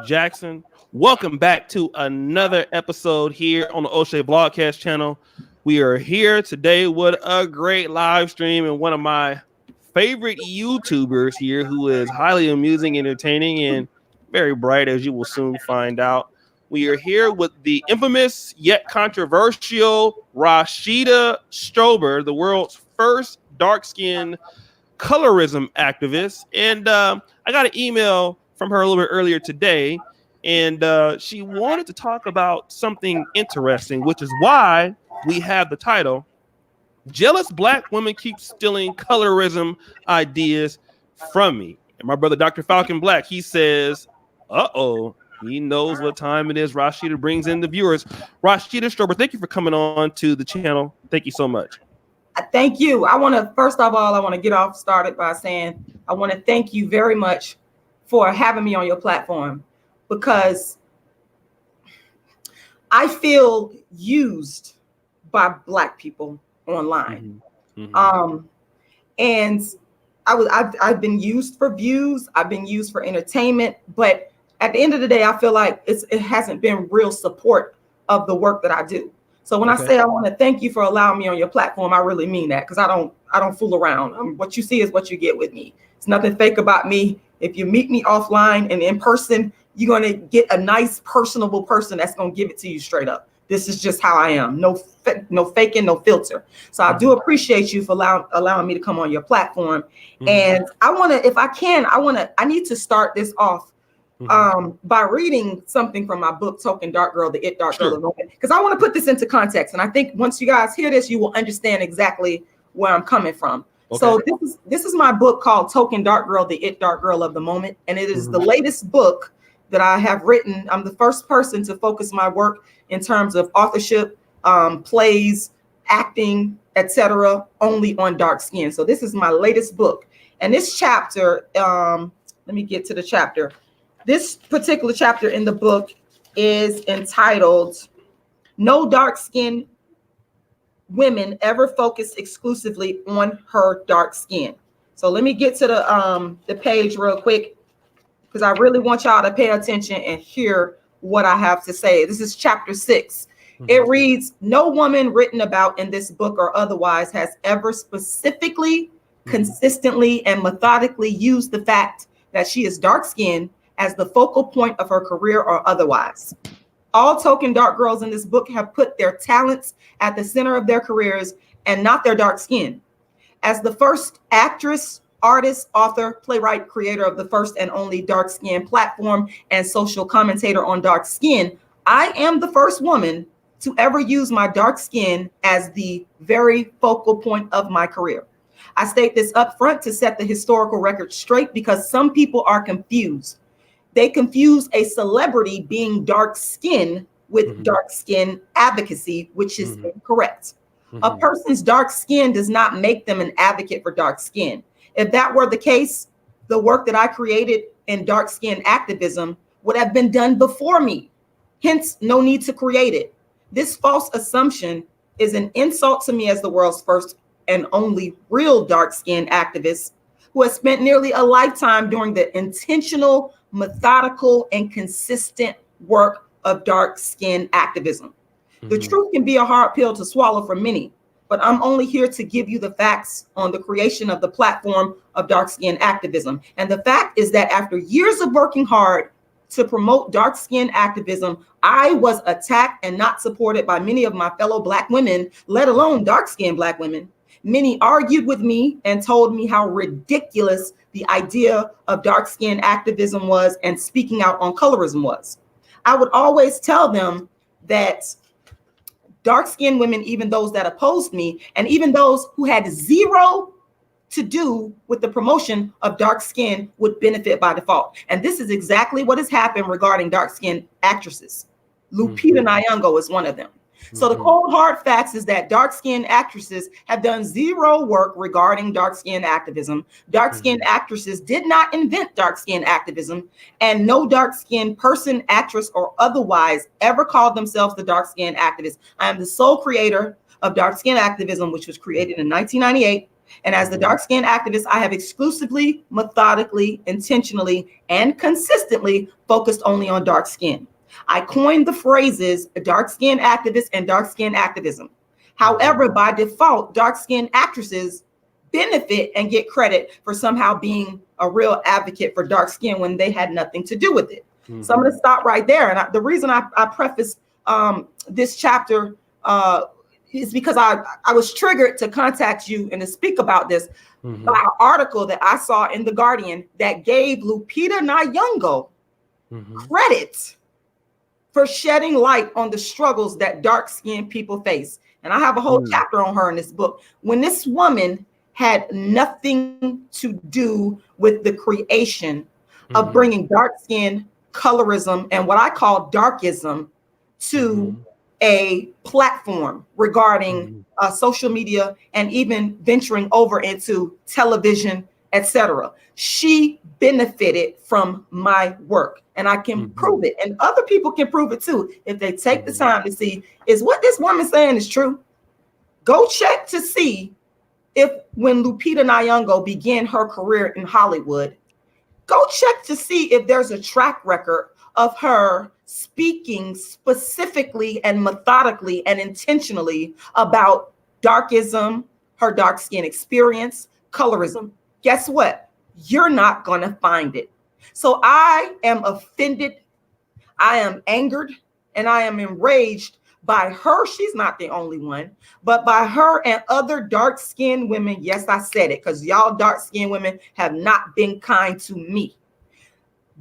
Jackson. Welcome back to another episode here on the Oshay Vlogcast channel. We are here today with a great live stream and one of my favorite YouTubers here who is highly amusing, entertaining, and very bright, as you will soon find out. We are here with the infamous yet controversial Rashida Strober, the world's first dark-skinned colorism activist. And I got an email from her a little bit earlier today, and she wanted to talk about something interesting, which is why we have the title, Jealous Black Women Keep Stealing Colorism Ideas from Me. And my brother, Dr. Falcon Black, he says, uh-oh, he knows what time it is. Rashida brings in the viewers. Rashida Strober, thank you for coming on to the channel. Thank you so much. Thank you. I want to get off started by saying I want to thank you very much for having me on your platform, because I feel used by Black people online. And I've been used for views. I've been used for entertainment, but at the end of the day, I feel like it hasn't been real support of the work that I do. So when I say I want to thank you for allowing me on your platform, I really mean that, because I don't fool around. What you see is what you get with me. It's nothing fake about me. If you meet me offline and in person, you're going to get a nice, personable person that's going to give it to you straight up. This is just how I am. No faking, no filter. So I do appreciate you for allowing me to come on your platform. And I want to, if I can, I need to start this off by reading something from my book, Token Dark Girl, the It Dark Girl of the Moment, because I want to put this into context. And I think once you guys hear this, you will understand exactly where I'm coming from. So this is my book called Token Dark Girl, the It Dark Girl of the Moment. And it is the latest book that I have written. I'm the first person to focus my work in terms of authorship, plays, acting, etc., only on dark skin. So this is my latest book. And this chapter, let me get to the chapter. This particular chapter in the book is entitled, No Dark Skin Women Ever Focused Exclusively on Her Dark Skin. So let me get to the page real quick, because I really want y'all to pay attention and hear what I have to say. This is chapter 6. It reads, no woman written about in this book or otherwise has ever specifically, consistently, and methodically used the fact that she is dark-skinned as the focal point of her career or otherwise. All token dark girls in this book have put their talents at the center of their careers and not their dark skin. As the first actress, artist, author, playwright, creator of the first and only dark skin platform and social commentator on dark skin, I am the first woman to ever use my dark skin as the very focal point of my career. I state this up front to set the historical record straight, because some people are confused. They confuse a celebrity being dark skinned with dark skin advocacy, which is incorrect. A person's dark skin does not make them an advocate for dark skin. If that were the case, the work that I created in dark skin activism would have been done before me. Hence, no need to create it. This false assumption is an insult to me as the world's first and only real dark skin activist, who has spent nearly a lifetime doing the intentional, methodical, and consistent work of dark skin activism. The truth can be a hard pill to swallow for many, but I'm only here to give you the facts on the creation of the platform of dark skin activism. And the fact is that after years of working hard to promote dark skin activism, I was attacked and not supported by many of my fellow Black women, let alone dark skinned Black women. Many argued with me and told me how ridiculous the idea of dark skin activism was and speaking out on colorism was. I would always tell them that dark skinned women, even those that opposed me, and even those who had zero to do with the promotion of dark skin, would benefit by default. And this is exactly what has happened regarding dark skinned actresses. Lupita Nyong'o is one of them. So the cold hard facts is that dark-skinned actresses have done zero work regarding dark-skinned activism. Dark-skinned actresses did not invent dark-skinned activism, and no dark-skinned person, actress, or otherwise ever called themselves the dark-skinned activist. I am the sole creator of dark-skinned activism, which was created in 1998 And as the dark-skinned activist, I have exclusively, methodically, intentionally, and consistently focused only on dark skin. I coined the phrases dark-skinned activist and dark-skinned activism. However, by default, dark-skinned actresses benefit and get credit for somehow being a real advocate for dark skin when they had nothing to do with it. So I'm going to stop right there. And the reason I prefaced this chapter is because I was triggered to contact you and to speak about this by an article that I saw in The Guardian that gave Lupita Nyong'o credit for shedding light on the struggles that dark-skinned people face. And I have a whole chapter on her in this book. When this woman had nothing to do with the creation of bringing dark skin, colorism, and what I call darkism to a platform regarding social media and even venturing over into television, etc. She benefited from my work, and I can prove it, and other people can prove it too if they take the time to see, is what this woman saying is true? Go check to see if when Lupita Nyong'o began her career in Hollywood, go check to see if there's a track record of her speaking specifically and methodically and intentionally about darkism, her dark skin experience, colorism. Guess what? You're not going to find it. So I am offended, I am angered, and I am enraged by her. She's not the only one, but by her and other dark-skinned women. Yes, I said it, because y'all dark-skinned women have not been kind to me.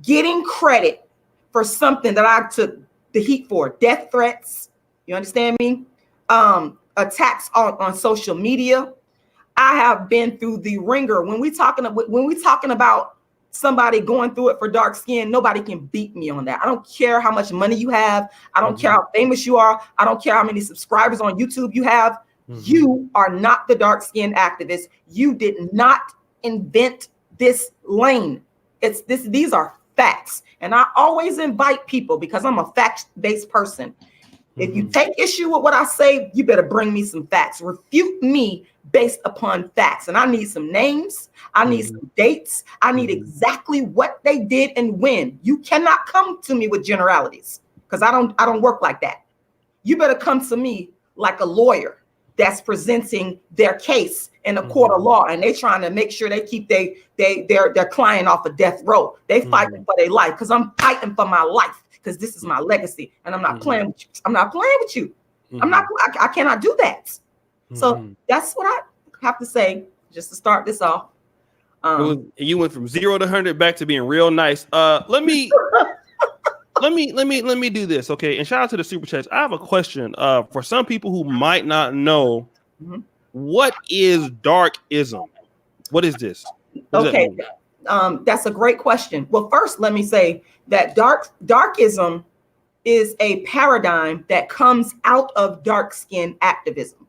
Getting credit for something that I took the heat for, death threats, you understand me? Attacks on social media. I have been through the ringer. When we talking about somebody going through it for dark skin, nobody can beat me on that. I don't care how much money you have. I don't care how famous you are. I don't care how many subscribers on YouTube you have. You are not the dark skin activist. You did not invent this lane. These are facts. And I always invite people, because I'm a fact-based person. If you take issue with what I say, you better bring me some facts. Refute me based upon facts. And I need some names. I need some dates. I need exactly what they did and when. You cannot come to me with generalities, because I don't work like that. You better come to me like a lawyer that's presenting their case in a court of law, and they trying to make sure they keep their client off of death row. They fighting for their life, because I'm fighting for my life, because this is my legacy, and I'm not playing with you. I'm not playing with you. I cannot do that. So that's what I have to say, just to start this off. You went from 0 to 100 back to being real nice. Let me do this, okay? And shout out to the super chats. I have a question for some people who might not know. What is darkism? What is this? Okay, that's a great question. Well, first, let me say that darkism is a paradigm that comes out of dark skin activism.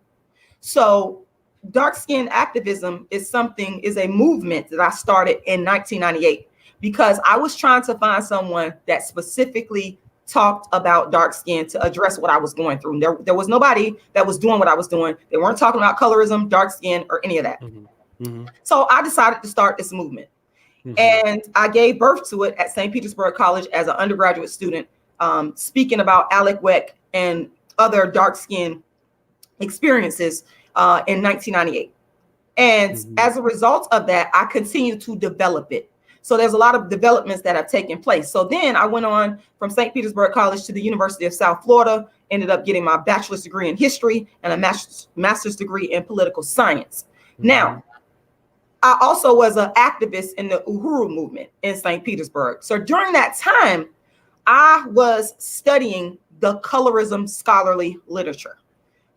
So dark skin activism is a movement that I started in 1998, because I was trying to find someone that specifically talked about dark skin to address what I was going through. There was nobody that was doing what I was doing. They weren't talking about colorism, dark skin, or any of that. So I decided to start this movement. And I gave birth to it at St. Petersburg College as an undergraduate student, speaking about Alec Weck and other dark skin experiences in 1998. And as a result of that, I continued to develop it. So there's a lot of developments that have taken place. So then I went on from St. Petersburg College to the University of South Florida, ended up getting my bachelor's degree in history and a master's degree in political science. Now, I also was an activist in the Uhuru movement in St. Petersburg. So during that time, I was studying the colorism scholarly literature.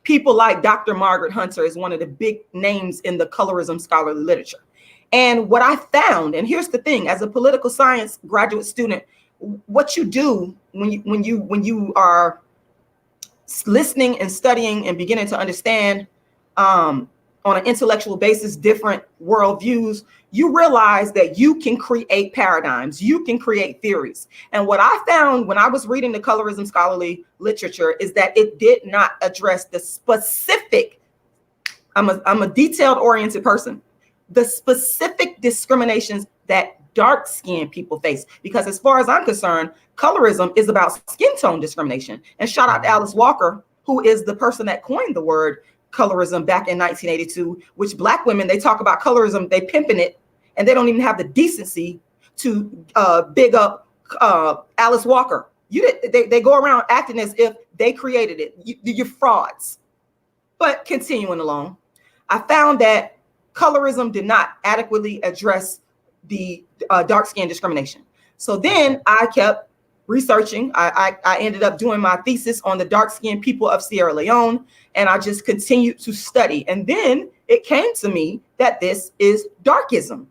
People like Dr. Margaret Hunter is one of the big names in the colorism scholarly literature. And what I found, and here's the thing, as a political science graduate student, what you do when you are listening and studying and beginning to understand on an intellectual basis different worldviews, you realize that you can create paradigms, you can create theories. And what I found when I was reading the colorism scholarly literature is that it did not address the specific I'm a detailed oriented person. The specific discriminations that dark-skinned people face, because as far as I'm concerned, colorism is about skin tone discrimination. And shout out to Alice Walker, who is the person that coined the word colorism back in 1982, which Black women, they talk about colorism, they pimping it, and they don't even have the decency to big up Alice Walker. They go around acting as if they created it. You're frauds. But continuing along, I found that colorism did not adequately address the dark skin discrimination. So then I kept researching. I ended up doing my thesis on the dark skinned people of Sierra Leone, and I just continued to study. And then it came to me that this is darkism.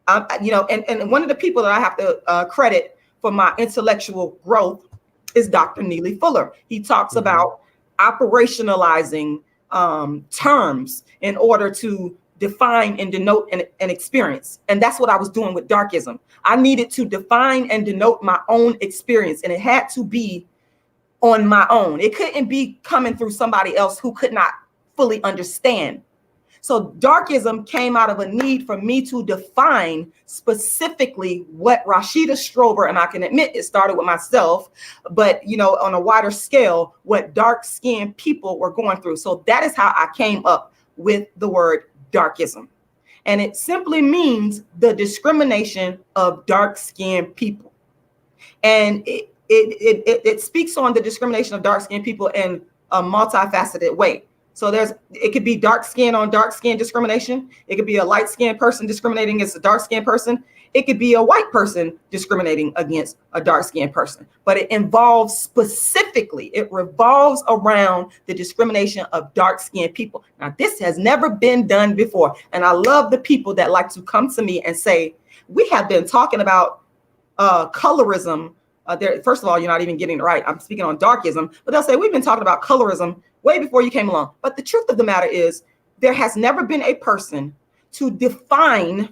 And one of the people that I have to credit for my intellectual growth is Dr. Neely Fuller. He talks about operationalizing terms in order to define and denote an experience. And that's what I was doing with darkism. I needed to define and denote my own experience, and it had to be on my own. It couldn't be coming through somebody else who could not fully understand. So darkism came out of a need for me to define specifically what Rashida Strober, and I can admit it started with myself, but on a wider scale, what dark-skinned people were going through. So that is how I came up with the word darkism. And it simply means the discrimination of dark-skinned people. And it speaks on the discrimination of dark-skinned people in a multifaceted way. So it could be dark skin on dark skin discrimination. It could be a light skinned person discriminating against a dark skinned person. It could be a white person discriminating against a dark skinned person. But it revolves around the discrimination of dark skinned people. Now, this has never been done before. And I love the people that like to come to me and say, we have been talking about colorism. First of all, you're not even getting it right. I'm speaking on darkism, but they'll say, we've been talking about colorism way before you came along. But the truth of the matter is, there has never been a person to define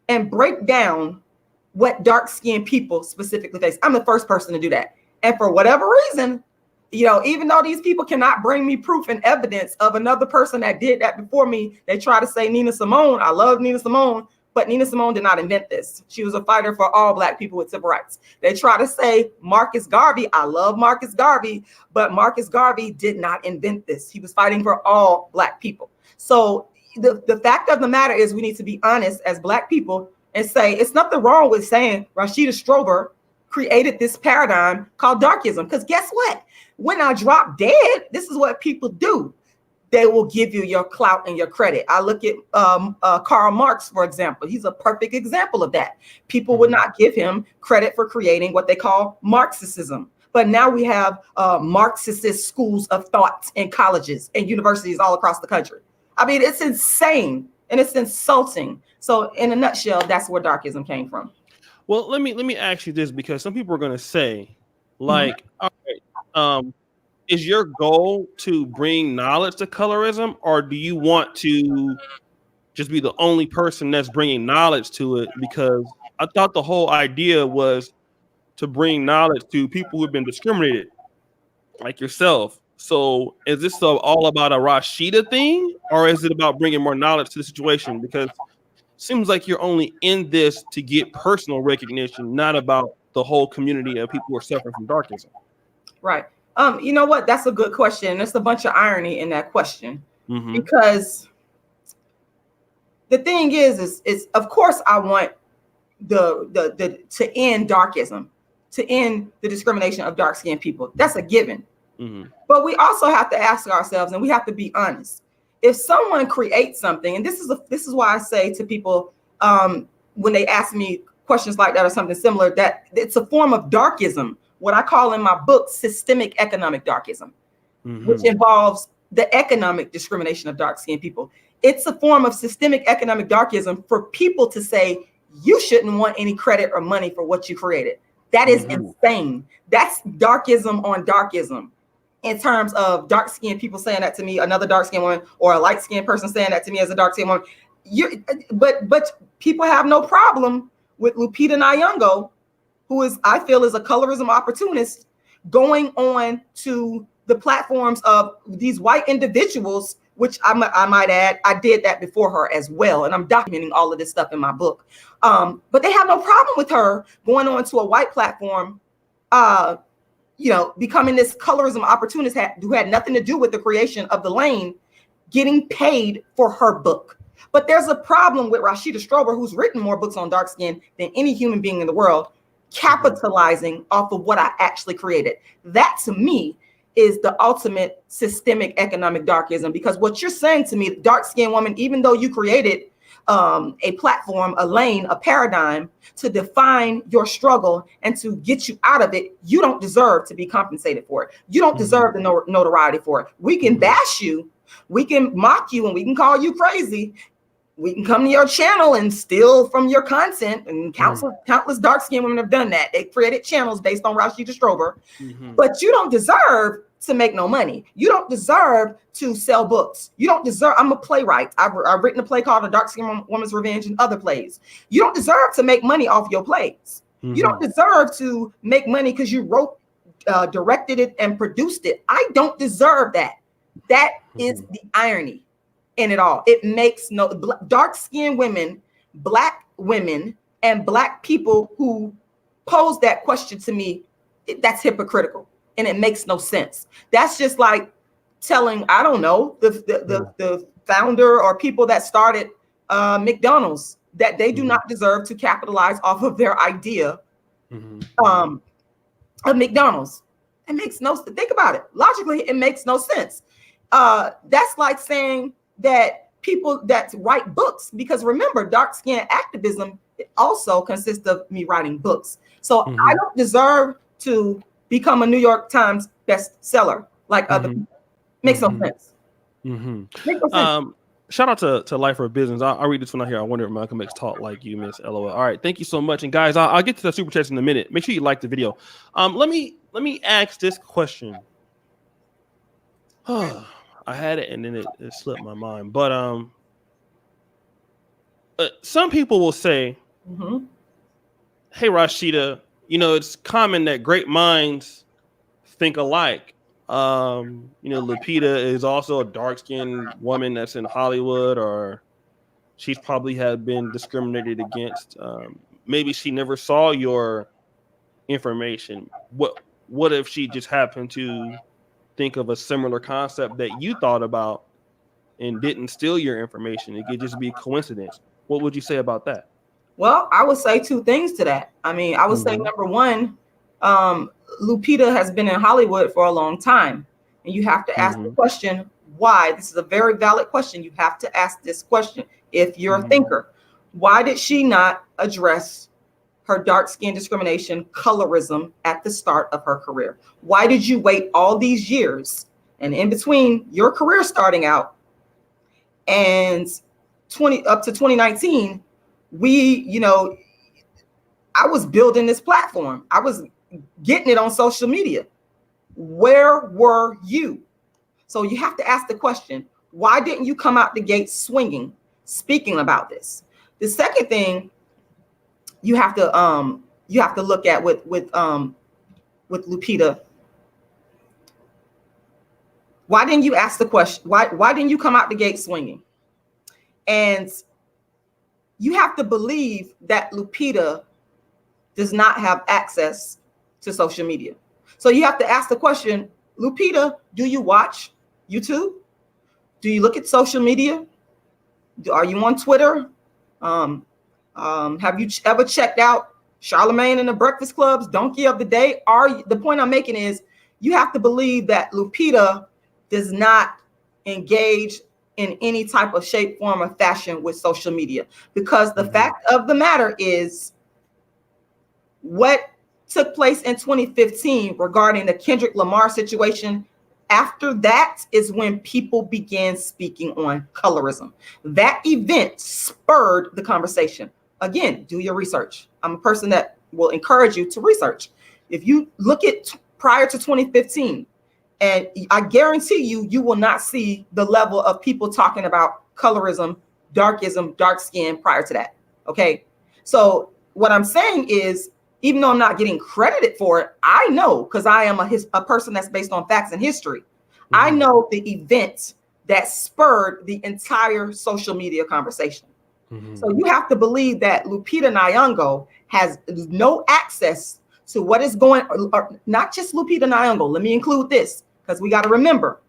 and break down what dark-skinned people specifically face. I'm the first person to do that. And for whatever reason, even though these people cannot bring me proof and evidence of another person that did that before me, they try to say Nina Simone. I love Nina Simone, but Nina Simone did not invent this. She was a fighter for all Black people with civil rights. They try to say Marcus Garvey. I love Marcus Garvey, but Marcus Garvey did not invent this. He was fighting for all Black people. So the fact of the matter is, we need to be honest as Black people and say it's nothing wrong with saying Rashida Strober created this paradigm called darkism. Because guess what? When I drop dead, this is what people do. They will give you your clout and your credit. I look at Karl Marx, for example. He's a perfect example of that. People would not give him credit for creating what they call Marxism. But now we have Marxist schools of thought in colleges and universities all across the country. I mean, it's insane and it's insulting. So in a nutshell, that's where darkism came from. Well, let me ask you this, because some people are going to say, like, all right, is your goal to bring knowledge to colorism, or do you want to just be the only person that's bringing knowledge to it? Because I thought the whole idea was to bring knowledge to people who've been discriminated, like yourself. So is this all about a Rashida thing, or is it about bringing more knowledge to the situation? Because it seems like you're only in this to get personal recognition, not about the whole community of people who are suffering from darkism. Right. You know what? That's a good question. There's a bunch of irony in that question, because the thing is of course I want the to end darkism, to end the discrimination of dark-skinned people. That's a given. But we also have to ask ourselves, and we have to be honest. If someone creates something, and this is why I say to people when they ask me questions like that or something similar, that it's a form of darkism. What I call in my book systemic economic darkism, which involves the economic discrimination of dark-skinned people. It's a form of systemic economic darkism for people to say you shouldn't want any credit or money for what you created. That is insane. That's darkism on darkism. In terms of dark-skinned people saying that to me, another dark-skinned woman, or a light-skinned person saying that to me as a dark-skinned woman. But people have no problem with Lupita Nyong'o, who I feel is a colorism opportunist, going on to the platforms of these white individuals which I might add, I did that before her as well. And I'm documenting all of this stuff in my book. But they have no problem with her going on to a white platform, becoming this colorism opportunist who had nothing to do with the creation of the lane, getting paid for her book. But there's a problem with Rashida Strober, who's written more books on dark skin than any human being in the world, capitalizing off of what I actually created. That to me is the ultimate systemic economic darkism, because what you're saying to me, dark skinned woman, even though you created a platform, a lane, a paradigm to define your struggle and to get you out of it, you don't deserve to be compensated for it. You don't deserve the notoriety for it. We can bash you, we can mock you, and we can call you crazy. We can come to your channel and steal from your content, and countless dark-skinned women have done that. They created channels based on Rashida Strober, but you don't deserve to make no money. You don't deserve to sell books. You don't deserve. I'm a playwright. I've written a play called A Dark-Skinned Woman's Revenge and other plays. You don't deserve to make money off your plays. You don't deserve to make money because you wrote, directed it, and produced it. I don't deserve that. That is the irony in it all. It makes no dark-skinned women, Black women, and Black people who pose that question to me, that's hypocritical, and it makes no sense. That's just like telling, I don't know, the founder or people that started McDonald's that they do not deserve to capitalize off of their idea of McDonald's. It makes no sense. Think about it. Logically, it makes no sense. That's like saying that people that write books, because remember, dark skin activism also consists of me writing books. So I don't deserve to become a New York Times bestseller like other people. Makes no sense. Makes no sense. Shout out to Life for Business. I'll read this one out here. I wonder if Malcolm X taught like you, Miss LOL. All right, thank you so much. And guys, I'll get to the super chats in a minute. Make sure you like the video. Let me ask this question. I had it and then it slipped my mind. But some people will say, hey, Rashida, it's common that great minds think alike. Lupita is also a dark-skinned woman that's in Hollywood, or she's probably had been discriminated against. Maybe she never saw your information. What if she just happened to think of a similar concept that you thought about and didn't steal your information? It could just be coincidence. What would you say about that? Well, I would say two things to that. I mean, I would say number one, Lupita has been in Hollywood for a long time, and you have to ask the question, why? This is a very valid question. You have to ask this question if you're a thinker. Why did she not address her dark skin discrimination, colorism at the start of her career? Why did you wait all these years, and in between your career starting out and up to 2019, I was building this platform. I was getting it on social media. Where were you? So you have to ask the question, why didn't you come out the gate swinging, speaking about this? The second thing you have to look at with Lupita, why didn't you ask the question? Why didn't you come out the gate swinging? And you have to believe that Lupita does not have access to social media. So you have to ask the question, Lupita, do you watch YouTube? Do you look at social media? Are you on Twitter? Have you ever checked out Charlemagne and the Breakfast Club's Donkey of the Day? The point I'm making is you have to believe that Lupita does not engage in any type of shape, form, or fashion with social media, because the fact of the matter is what took place in 2015 regarding the Kendrick Lamar situation. After that is when people began speaking on colorism. That event spurred the conversation. Again, do your research. I'm a person that will encourage you to research. If you look at prior to 2015, and I guarantee you will not see the level of people talking about colorism, darkism, dark skin prior to that. Okay. So what I'm saying is, even though I'm not getting credited for it, I know, because I am a person that's based on facts and history. I know the event that spurred the entire social media conversation. Mm-hmm. So you have to believe that Lupita Nyong'o has no access to what is going on, or not just Lupita Nyong'o. Let me include this, because we got to remember,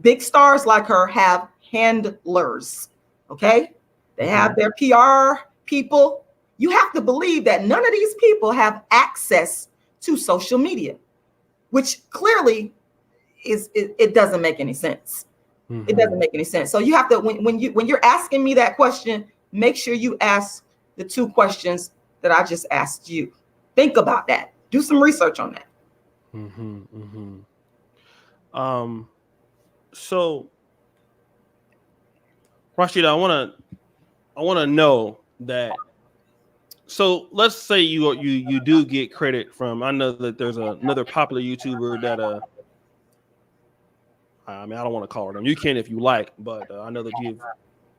big stars like her have handlers, okay? They have their PR people. You have to believe that none of these people have access to social media, which clearly it doesn't make any sense. Mm-hmm. It doesn't make any sense. So you have to, when you're asking me that question, make sure you ask the two questions that I just asked you. Think about that. Do some research on that. Mm-hmm. Mm-hmm. So, Rashida, I wanna know that. So let's say you do get credit from. I know that there's another popular YouTuber that I mean, I don't want to call her them. You can if you like, but I know that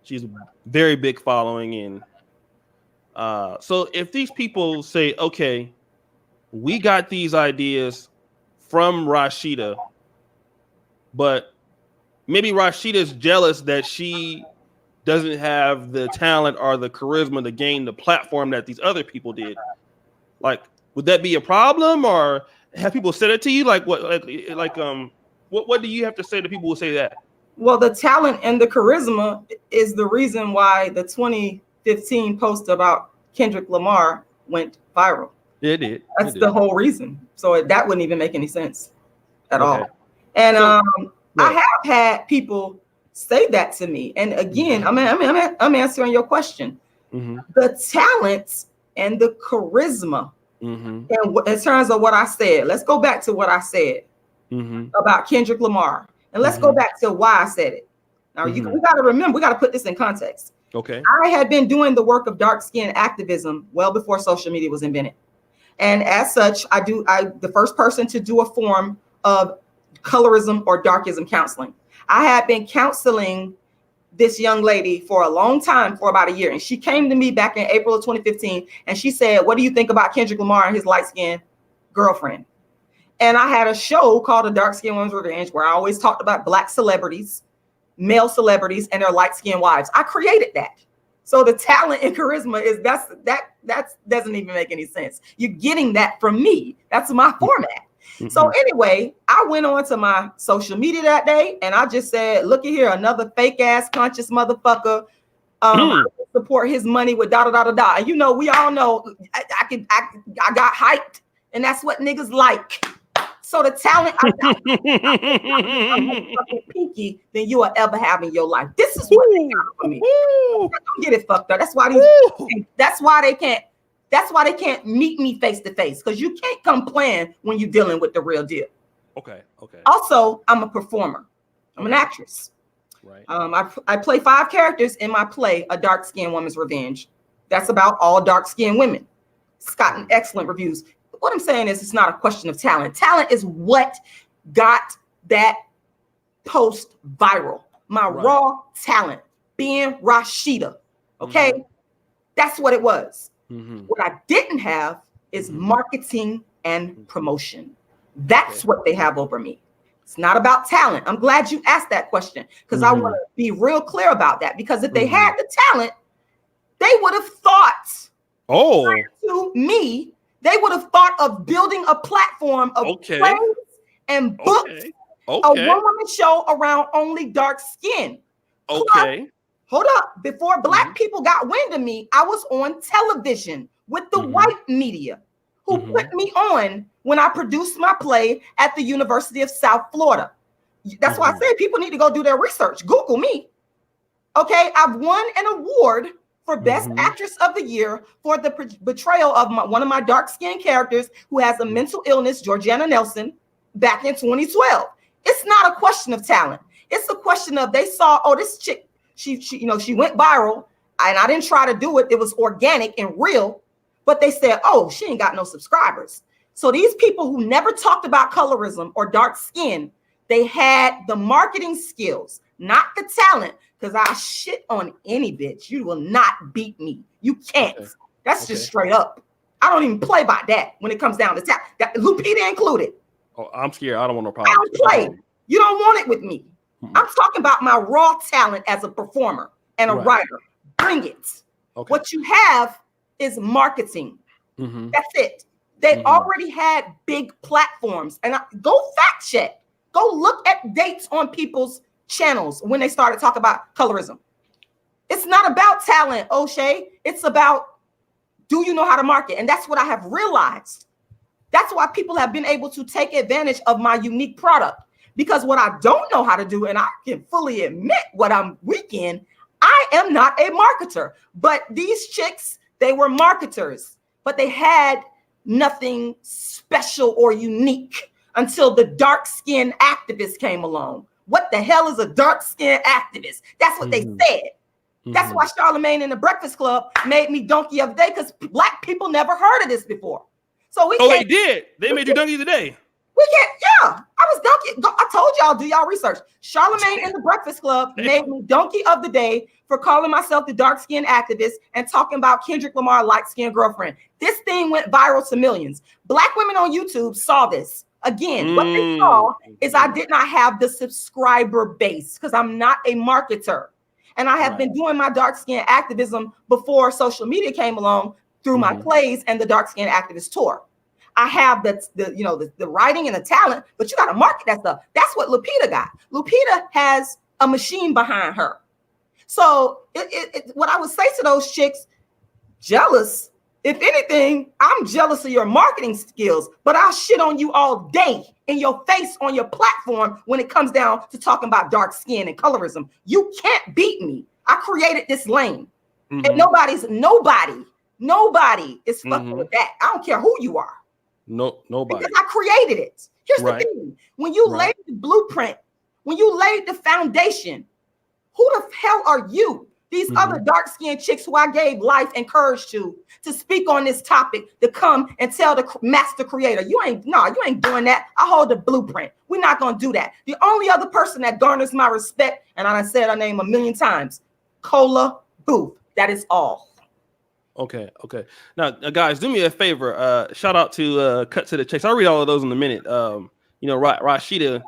she's a very big following, and so if these people say, okay, we got these ideas from Rashida, but maybe Rashida's jealous that she doesn't have the talent or the charisma to gain the platform that these other people did. Like, would that be a problem, or have people said it to you? Like what? What do you have to say to people who say that? Well, the talent and the charisma is the reason why the 2015 post about Kendrick Lamar went viral. It did. That's the whole reason. So that wouldn't even make any sense at all. And So, I have had people say that to me. And again, I'm answering your question. Mm-hmm. The talent and the charisma. Mm-hmm. And in terms of what I said, let's go back to what I said about Kendrick Lamar. And let's go back to why I said it. Now, we got to remember, we got to put this in context. Okay. I had been doing the work of dark skin activism well before social media was invented. And as such, I the first person to do a form of colorism or darkism counseling. I had been counseling this young lady for a long time, for about a year. And she came to me back in April of 2015. And she said, what do you think about Kendrick Lamar and his light-skinned girlfriend? And I had a show called The Dark Skin Women's Revenge, where I always talked about Black celebrities, male celebrities, and their light-skinned wives. I created that. So the talent and charisma is that doesn't even make any sense. You're getting that from me. That's my format. So anyway, I went on to my social media that day and I just said, look at here, another fake ass conscious motherfucker. I support his money with da da da da da. And you know, we all know I got hyped, and that's what niggas like. So the talent I'm more fucking pinky than you will ever have in your life. This is what they got for me. Don't get it fucked up. That's why they can't meet me face to face, because you can't come playing when you're dealing with the real deal. Okay. Also, I'm a performer. I'm an actress. Right. I play 5 characters in my play, A Dark Skinned Woman's Revenge. That's about all dark skinned women. It's gotten excellent reviews. What I'm saying is, it's not a question of talent. Talent is what got that post viral. My raw talent, being Rashida. Okay. That's what it was. What I didn't have is marketing and promotion. That's what they have over me. It's not about talent. I'm glad you asked that question, because I want to be real clear about that. Because if they had the talent, they would have thought to me, they would have thought of building a platform of plays and books, a one-woman show around only dark skin. Plus, hold up. Before Black people got wind of me, I was on television with the white media, who put me on when I produced my play at the University of South Florida. That's why I said people need to go do their research. Google me. Okay, I've won an award for Best Actress of the Year for the portrayal of one of my dark-skinned characters who has a mental illness, Georgiana Nelson, back in 2012. It's not a question of talent. It's a question of, they saw, oh, this chick, she went viral, and I didn't try to do it. It was organic and real, but they said, oh, she ain't got no subscribers. So these people who never talked about colorism or dark skin, they had the marketing skills, not the talent, because I shit on any bitch. You will not beat me. You can't. That's just straight up. I don't even play by that when it comes down to talent. Lupita included. Oh, I'm scared. I don't want no problem. I don't play. You don't want it with me. I'm talking about my raw talent as a performer and a writer. Bring it. Okay. What you have is marketing. That's it. They've already had big platforms. And go fact check. Go look at dates on people's channels when they started talking about colorism. It's not about talent, Oshay. It's about, do you know how to market? And that's what I have realized. That's why people have been able to take advantage of my unique product. Because what I don't know how to do, and I can fully admit what I'm weak in, I am not a marketer. But these chicks, they were marketers, but they had nothing special or unique until the dark-skinned activist came along. What the hell is a dark-skinned activist? That's what they said. That's why Charlamagne in the Breakfast Club made me donkey of the day, because Black people never heard of this before. So they did. They made you donkey of the day. We can't, yeah. I was donkey. I told y'all, do y'all research. Charlamagne in the Breakfast Club made me donkey of the day for calling myself the dark-skinned activist and talking about Kendrick Lamar light-skinned girlfriend. This thing went viral to millions. Black women on YouTube saw this. Again, what they saw is I did not have the subscriber base because I'm not a marketer. And I have been doing my dark-skinned activism before social media came along through my plays and the dark-skinned activist tour. I have the writing and the talent, but you got to market that stuff. That's what Lupita got. Lupita has a machine behind her. So what I would say to those chicks, jealous. If anything, I'm jealous of your marketing skills, but I'll shit on you all day in your face on your platform when it comes down to talking about dark skin and colorism. You can't beat me. I created this lane. And nobody is fucking with that. I don't care who you are. No, nobody. Because I created it. Here's the thing. When you laid the blueprint, when you laid the foundation, who the hell are you? These other dark-skinned chicks who I gave life and courage to speak on this topic, to come and tell the master creator, you ain't doing that. I hold the blueprint. We're not going to do that. The only other person that garners my respect, and I said her name a million times, Cola Booth. That is all. Okay. Now, guys, do me a favor. Shout out to Cut to the Chase. I'll read all of those in a minute. Rashida,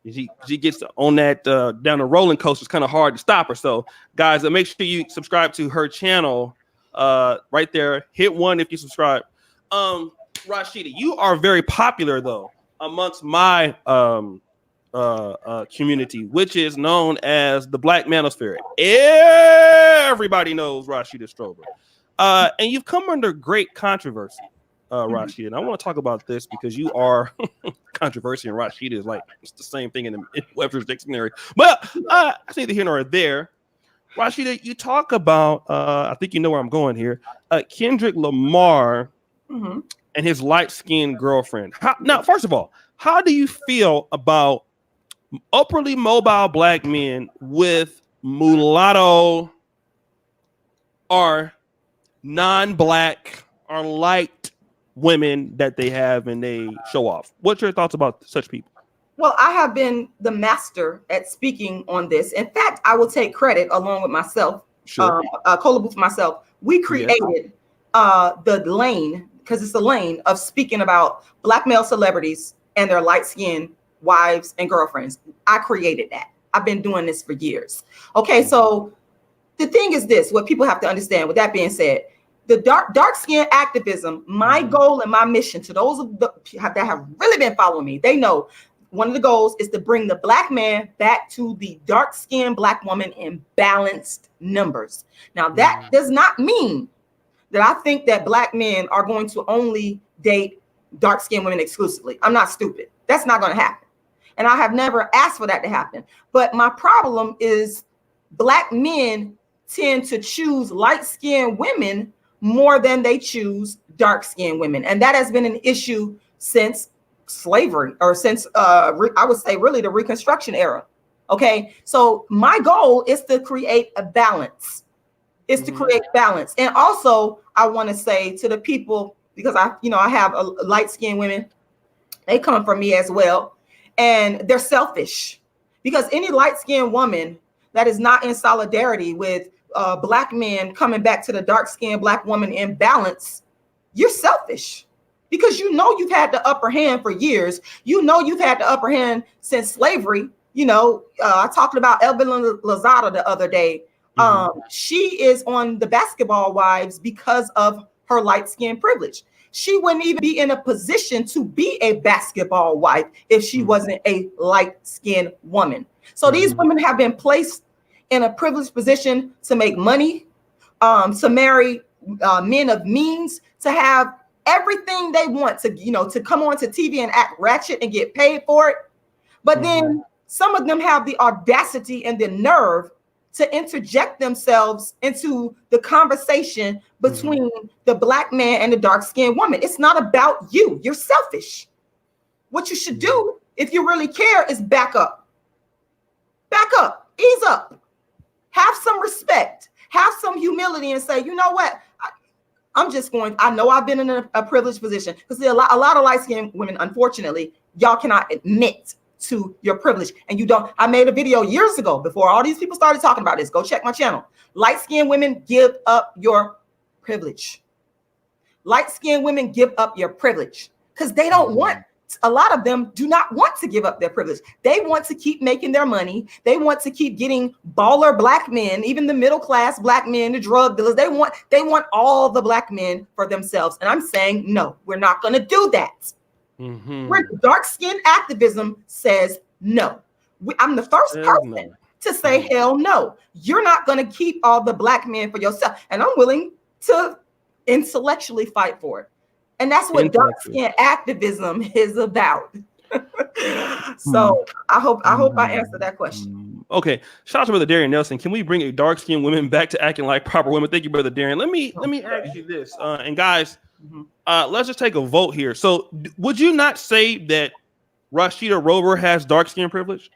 she gets on that down the rolling coaster. It's kind of hard to stop her. So, guys, make sure you subscribe to her channel right there. Hit 1 if you subscribe. Rashida, you are very popular though amongst my community, which is known as the Black Manosphere. Everybody knows Rashida Strober. And you've come under great controversy, Rashida. And I want to talk about this because you are controversy, and Rashida is like it's the same thing in Webster's dictionary. But I say the here nor there. Rashida, you talk about I think you know where I'm going here. Kendrick Lamar and his light-skinned girlfriend. Now, first of all, how do you feel about upwardly mobile Black men with mulatto or non-Black or light women that they have and they show off? What's your thoughts about such people? Well, I have been the master at speaking on this. In fact, I will take credit along with myself, Cola Booth myself. We created the lane, because it's a lane of speaking about Black male celebrities and their light-skinned wives and girlfriends. I created that. I've been doing this for years. Okay, so the thing is this, what people have to understand, with that being said, the dark skin activism, my goal and my mission to those that have really been following me, they know one of the goals is to bring the Black man back to the dark skinned Black woman in balanced numbers. Now, that does not mean that I think that Black men are going to only date dark skinned women exclusively. I'm not stupid. That's not going to happen. And I have never asked for that to happen. But my problem is Black men tend to choose light-skinned women more than they choose dark-skinned women. And that has been an issue since slavery, or since, I would say really the Reconstruction era. Okay, so my goal is to create a balance. To create balance. And also, I want to say to the people, because I have light-skinned women, they come from me as well. And they're selfish, because any light-skinned woman that is not in solidarity with Black men coming back to the dark-skinned Black woman in balance, you're selfish, because you've had the upper hand for years. You've had the upper hand since slavery. I talked about Evelyn Lozada the other day. She is on the Basketball Wives because of her light skin privilege. She wouldn't even be in a position to be a basketball wife if she wasn't a light-skinned woman. So these women have been placed in a privileged position to make money, to marry men of means, to have everything they want, to come onto TV and act ratchet and get paid for it. But then some of them have the audacity and the nerve to interject themselves into the conversation between the black man and the dark-skinned woman. It's not about you. You're selfish. What you should do, if you really care, is back up. Back up. Ease up. Have some respect. Have some humility and say, you know what? I know I've been in a privileged position. Because a lot of light-skinned women, unfortunately, y'all cannot admit to your privilege. And you don't. I made a video years ago before all these people started talking about this. Go check my channel. Light-skinned women, give up your privilege. Light-skinned women, give up your privilege, because they don't want, a lot of them do not want to give up their privilege. They want to keep making their money. They want to keep getting baller black men, even the middle-class black men, the drug dealers. They want all the black men for themselves. And I'm saying, no, we're not going to do that. Dark-skinned activism says no. I'm the first person to say hell no. You're not going to keep all the black men for yourself. And I'm willing to intellectually fight for it. And that's what dark-skinned activism is about. So I hope I answered that question. Okay. Shout out to Brother Darian Nelson. Can we bring a dark-skinned women back to acting like proper women? Thank you, Brother Darian. Let me ask you this. And guys, let's just take a vote here. So would you not say that Rashida Rover has dark skin privilege?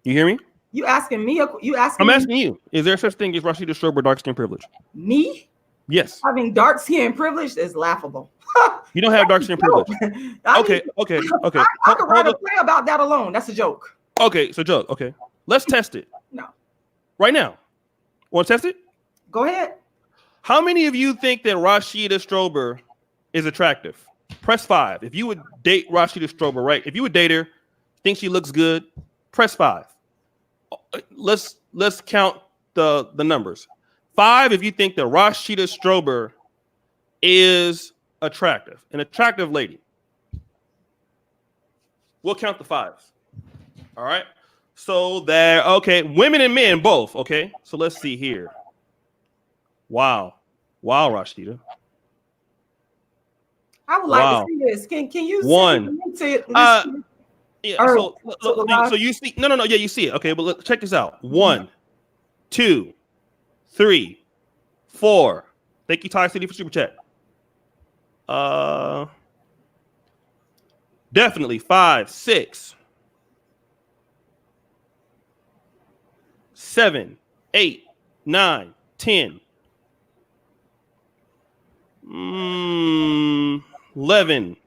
You hear me? You asking me? I'm asking you. Is there such thing as Rashida Strober dark skin privilege? Me? Yes. Having dark skin privilege is laughable. You don't have dark skin privilege. Okay. I could write a play about that alone. That's a joke. Okay, it's a joke. Okay. Let's test it. No. Right now. Want to test it? Go ahead. How many of you think that Rashida Strober is attractive? Press 5. If you would date Rashida Strober, right? If you would date her, think she looks good, press 5. Let's count the numbers. 5 if you think that Rashida Strober is attractive, an attractive lady. We'll count the 5s. All right. So there, okay, women and men both. Okay, so let's see here. Wow, Rashida. I would like to see this. Can you one? Yeah. So you see? No. Yeah, you see it. Okay, but check this out. 1, 2, 3, 4. Thank you, Ty City, for super chat. Definitely 5, 6. 7, 8, 9, 10, 11,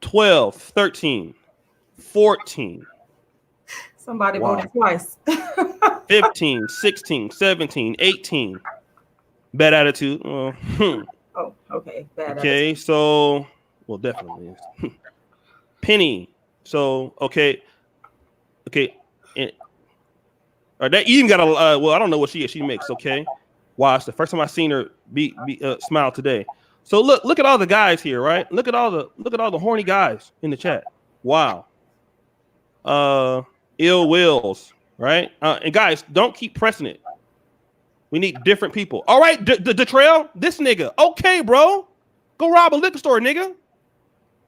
12, 13, 14. Somebody voted twice. 15, 16, 17, 18. Bad attitude. Oh, okay. Bad attitude. So, well, definitely. Penny. So, okay. And, that even got a, well, I don't know what she makes, okay? Wow, it's the first time I seen her be smile today. So look at all the guys here, right? Look at all the horny guys in the chat. Wow. Ill wills, right? And guys, don't keep pressing it. We need different people. All right, the trail, this nigga. Okay, bro. Go rob a liquor store, nigga.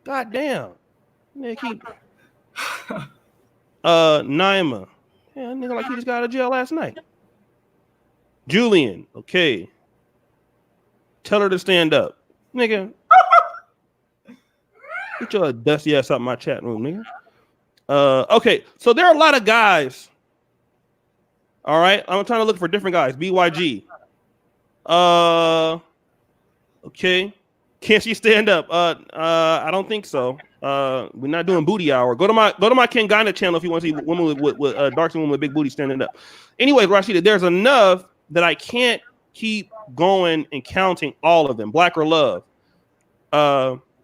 God damn. Nigga, Naima. Yeah, nigga like he just got out of jail last night. Julian, okay. Tell her to stand up. Nigga. Get your dusty ass out of my chat room, nigga. Okay, so there are a lot of guys. All right, I'm trying to look for different guys. BYG. Okay. Can she stand up? I don't think so. We're not doing booty hour. Go to my Kengana channel if you want to see women with dark skin women with big booty standing up. Anyway, Rashida, there's enough that I can't keep going and counting all of them. Black or Love.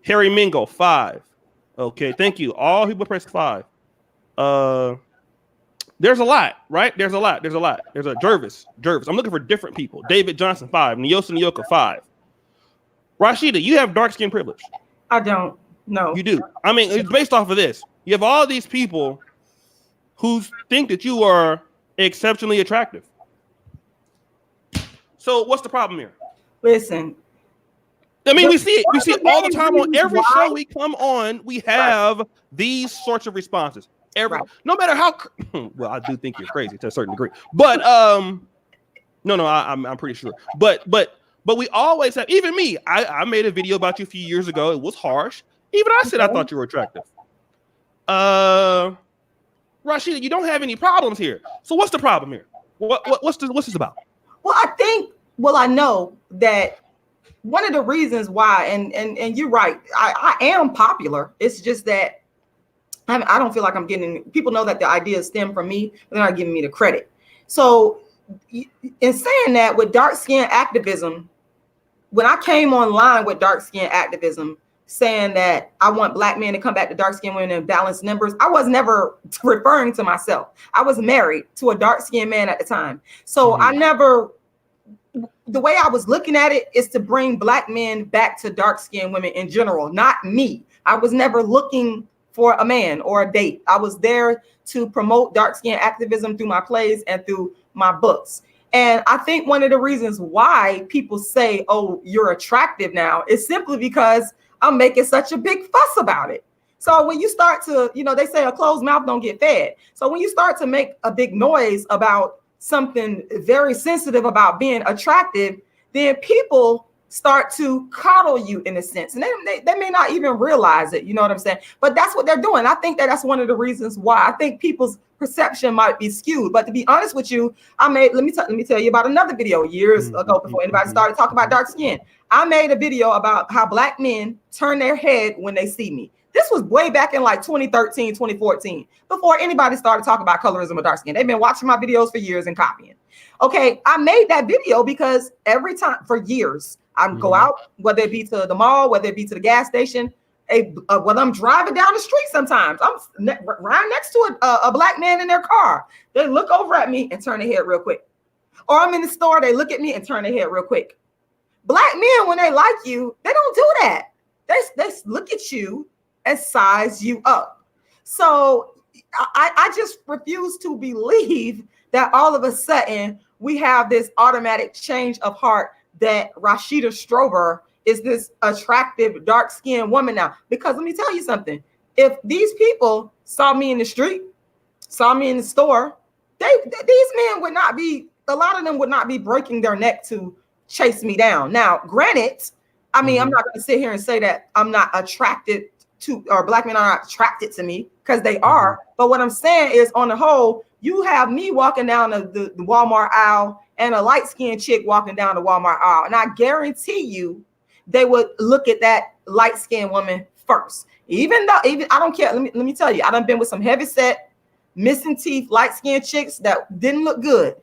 Harry Mingo, 5. Okay, thank you. All people press 5. There's a lot, right? There's a Jervis. I'm looking for different people. David Johnson, 5. Nyosa Nyoka, 5. Rashida, you have dark skin privilege. I don't. No. You do. I mean, it's based off of this. You have all these people who think that you are exceptionally attractive. So what's the problem here? Listen. I mean, we see it all the time on every show we come on. We have these sorts of responses. No matter how well, I do think you're crazy to a certain degree, but I'm pretty sure. But we always have. Even me, I made a video about you a few years ago. It was harsh. Even I said I thought you were attractive. Rashida, you don't have any problems here. So what's the problem here? What's this about? Well, I know that one of the reasons why, and you're right, I am popular. It's just that I don't feel like I'm getting, people know that the ideas stem from me, but they're not giving me the credit. So in saying that, with dark skin activism, when I came online with dark skin activism, saying that I want Black men to come back to dark skinned women and balance numbers, I was never referring to myself. I was married to a dark skinned man at the time. So I never, the way I was looking at it is to bring Black men back to dark skinned women in general, not me. I was never looking for a man or a date. I was there to promote dark skin activism through my plays and through my books. And I think one of the reasons why people say, oh, you're attractive now, is simply because I'm making such a big fuss about it. So when you start to, they say a closed mouth don't get fed. So when you start to make a big noise about something very sensitive about being attractive, then people start to coddle you in a sense. And they may not even realize it, you know what I'm saying? But that's what they're doing. I think that's one of the reasons why I think people's perception might be skewed. But to be honest with you, let me tell you about another video years ago before anybody started talking about dark skin. I made a video about how Black men turn their head when they see me. This was way back in like 2013, 2014, before anybody started talking about colorism or dark skin. They've been watching my videos for years and copying. Okay, I made that video because every time for years, I go out, whether it be to the mall, whether it be to the gas station, when I'm driving down the street, sometimes I'm right next to a Black man in their car. They look over at me and turn their head real quick. Or I'm in the store, they look at me and turn their head real quick. Black men, when they like you, they don't do that. They look at you and size you up. So I just refuse to believe that all of a sudden we have this automatic change of heart that Rashida Strober is this attractive, dark-skinned woman now. Because let me tell you something. If these people saw me in the street, saw me in the store, these men would not be, a lot of them would not be breaking their neck to chase me down. Now, granted, I mean, I'm not going to sit here and say that I'm not attracted to, or Black men are not attracted to me, because they are. But what I'm saying is, on the whole, you have me walking down the Walmart aisle and a light-skinned chick walking down the Walmart aisle. And I guarantee you, they would look at that light-skinned woman first. Even I don't care. Let me tell you, I done been with some heavy set, missing teeth, light-skinned chicks that didn't look good.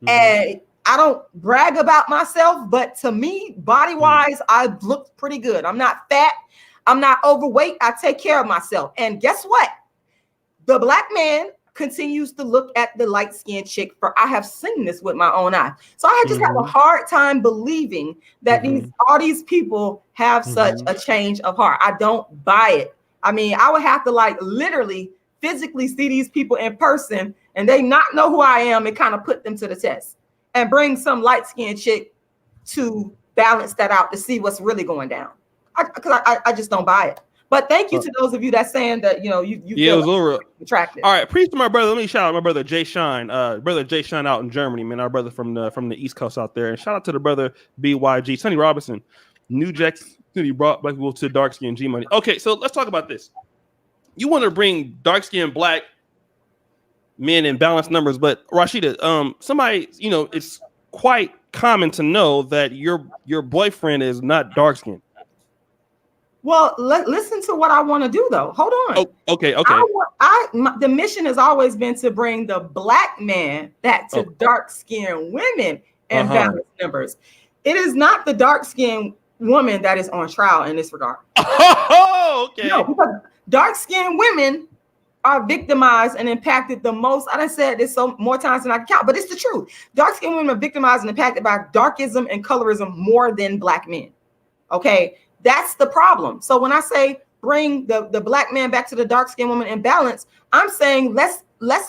And I don't brag about myself, but to me, body-wise, I look pretty good. I'm not fat. I'm not overweight. I take care of myself. And guess what? The Black man continues to look at the light-skinned chick, for I have seen this with my own eye. So I just have a hard time believing that all these people have such a change of heart. I don't buy it. I mean, I would have to literally physically see these people in person and they not know who I am and kind of put them to the test and bring some light-skinned chick to balance that out to see what's really going down. I just don't buy it. But thank you to those of you that's saying that, you feel attractive. All right, preach to my brother. Let me shout out my brother Jay Shine, out in Germany, man. Our brother from the East Coast out there, and shout out to the brother BYG, Sonny Robinson, New Jack City, brought Black people to dark skin G Money. Okay, so let's talk about this. You want to bring dark skinned Black men in balanced numbers, but Rashida, somebody, it's quite common to know that your boyfriend is not dark skinned. Well, listen to what I want to do, though. Hold on. Oh, okay. The mission has always been to bring the Black man back to dark-skinned women and balanced numbers. It is not the dark-skinned woman that is on trial in this regard. Oh, okay. No, because dark-skinned women are victimized and impacted the most. I done said this so more times than I can count, but it's the truth. Dark-skinned women are victimized and impacted by darkism and colorism more than black men. Okay, that's the problem. So when I say bring the black man back to the dark-skinned woman in balance, I'm saying let's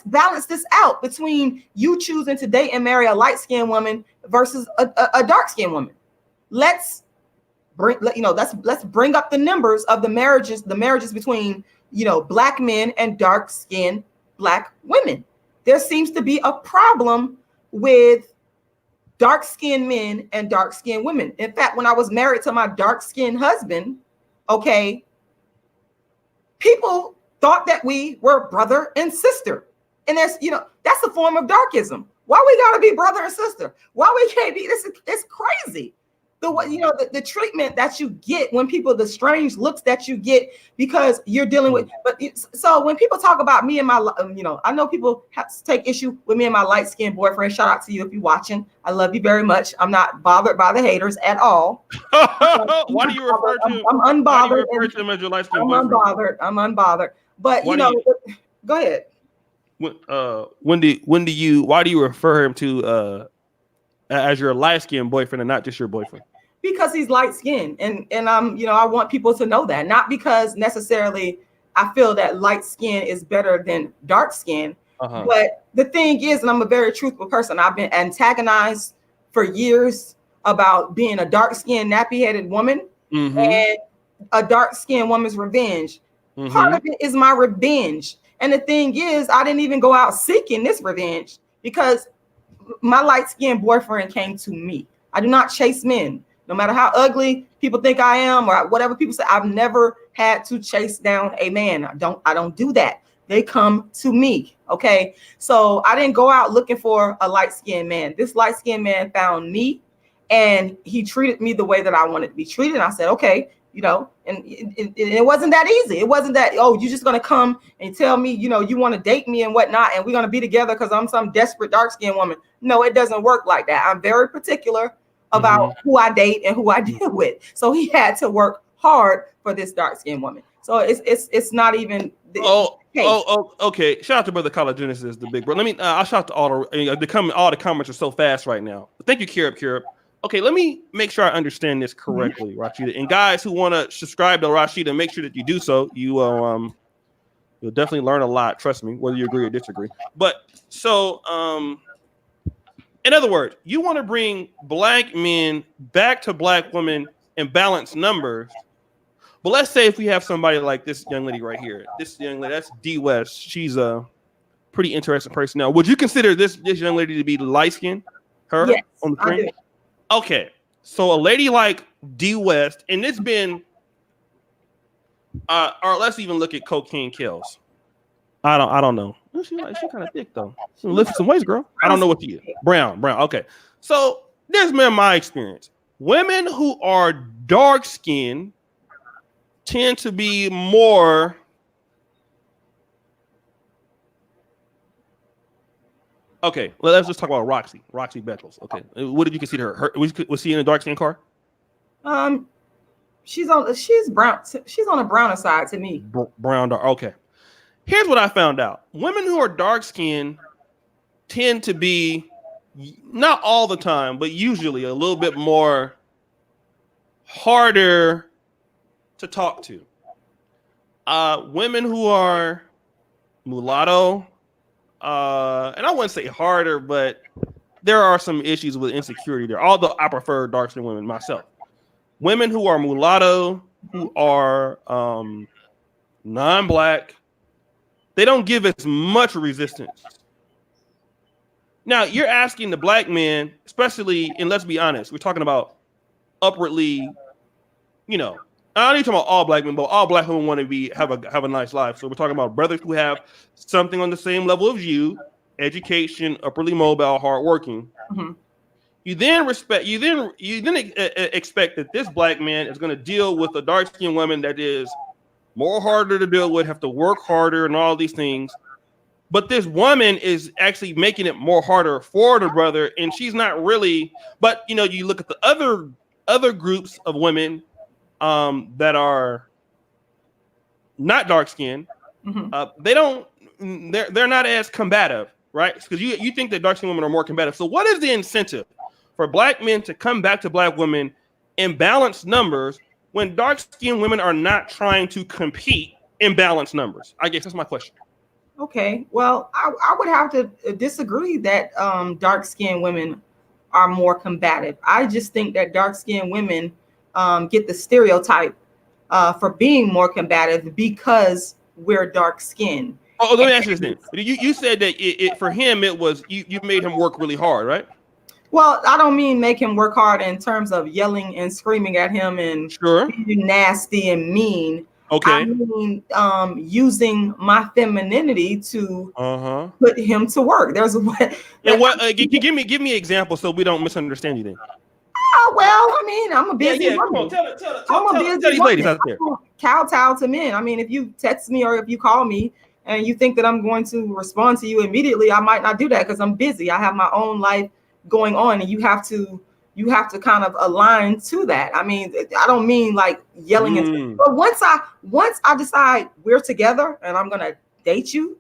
balance this out between you choosing to date and marry a light-skinned woman versus a dark-skinned woman. Let's bring up the numbers of the marriages between black men and dark-skinned black women. There seems to be a problem with dark-skinned men and dark-skinned women. In fact, when I was married to my dark-skinned husband, okay, people thought that we were brother and sister. And that's a form of darkism. Why we gotta be brother and sister? Why we can't be? It's crazy. The treatment that you get when the strange looks that you get because you're dealing with. So when people talk about me and my, I know people have to take issue with me and my light-skinned boyfriend. Shout out to you if you're watching. I love you very much. I'm not bothered by the haters at all. Why do you refer to? I'm unbothered. Why do you refer to him as your light-skinned boyfriend? I'm unbothered. But go ahead. Why do you refer him to as your light-skinned boyfriend and not just your boyfriend? Because he's light-skinned, and I want people to know that, not because necessarily I feel that light skin is better than dark skin. But the thing is, and I'm a very truthful person, I've been antagonized for years about being a dark-skinned, nappy-headed woman and a dark-skinned woman's revenge. Part of it is my revenge. And the thing is, I didn't even go out seeking this revenge because my light-skinned boyfriend came to me. I do not chase men. No matter how ugly people think I am or whatever people say, I've never had to chase down a man. I don't do that. They come to me. Okay. So I didn't go out looking for a light-skinned man. This light-skinned man found me and he treated me the way that I wanted to be treated. And I said, okay, and it wasn't that easy. It wasn't that, oh, you're just going to come and tell me, you want to date me and whatnot, and we're going to be together because I'm some desperate dark-skinned woman. No, it doesn't work like that. I'm very particular about who I date and who I deal with. So he had to work hard for this dark-skinned woman. So it's not even okay. Shout out to Brother College Genesis, the big bro. Let me I'll shout out to all the comments are so fast right now. Thank you, Kirib. Okay, let me make sure I understand this correctly, Rashida. And guys who want to subscribe to Rashida, make sure that you do so. You'll definitely learn a lot, trust me, whether you agree or disagree. But so in other words, you want to bring black men back to black women in balanced numbers. But let's say if we have somebody like this young lady right here, this young lady, that's D West. She's a pretty interesting person. Now, would you consider this young lady to be light-skinned? Her yes, on the screen? Okay. So a lady like D West, and it's been, or let's even look at Cocaine Kills. I don't know. She kind of thick though. She lifted some weights, girl. I don't know what she is. Brown. Okay. So this been my experience. Women who are dark skinned tend to be more okay. Let's just talk about Roxy Beckles. Okay. What did you consider her? Was she in a dark skinned car? She's brown. She's on the browner side to me. Brown dark. Okay. Here's what I found out. Women who are dark-skinned tend to be, not all the time, but usually a little bit more harder to talk to. Women who are mulatto, and I wouldn't say harder, but there are some issues with insecurity there, although I prefer dark-skinned women myself. Women who are mulatto, who are non-black, they don't give as much resistance. Now, you're asking the black men, especially, and let's be honest, we're talking about upwardly, I don't even talk about all black men, but all black women want to have a nice life. So we're talking about brothers who have something on the same level as you, education, upwardly mobile, hardworking. You then expect that this black man is going to deal with a dark-skinned woman that is more harder to deal with, have to work harder and all these things. but this woman is actually making it more harder for the brother, and she's not really. But you know, you look at the other groups of women that are not dark skinned. They don't. They're not as combative, right? Because you think that dark skinned women are more combative. So what is the incentive for black men to come back to black women in balanced numbers when dark skinned women are not trying to compete in balanced numbers? I guess that's my question. Okay, well, I would have to disagree that dark-skinned women are more combative. I just think that dark-skinned women get the stereotype for being more combative because we're dark-skinned. Oh, let me ask you this then. You said that it for him, it was you made him work really hard, right? Well, I don't mean make him work hard in terms of yelling and screaming at him and being nasty and mean. Okay. I mean, using my femininity to put him to work. There's what. And what? Give me an example so we don't misunderstand you then. Oh, well, I mean, I'm a busy woman. Tell these ladies out there. Kowtow to men. I mean, if you text me or if you call me and you think that I'm going to respond to you immediately, I might not do that because I'm busy. I have my own life going on, and you have to kind of align to that. I mean, I don't mean like yelling but once I decide we're together and I'm gonna date you,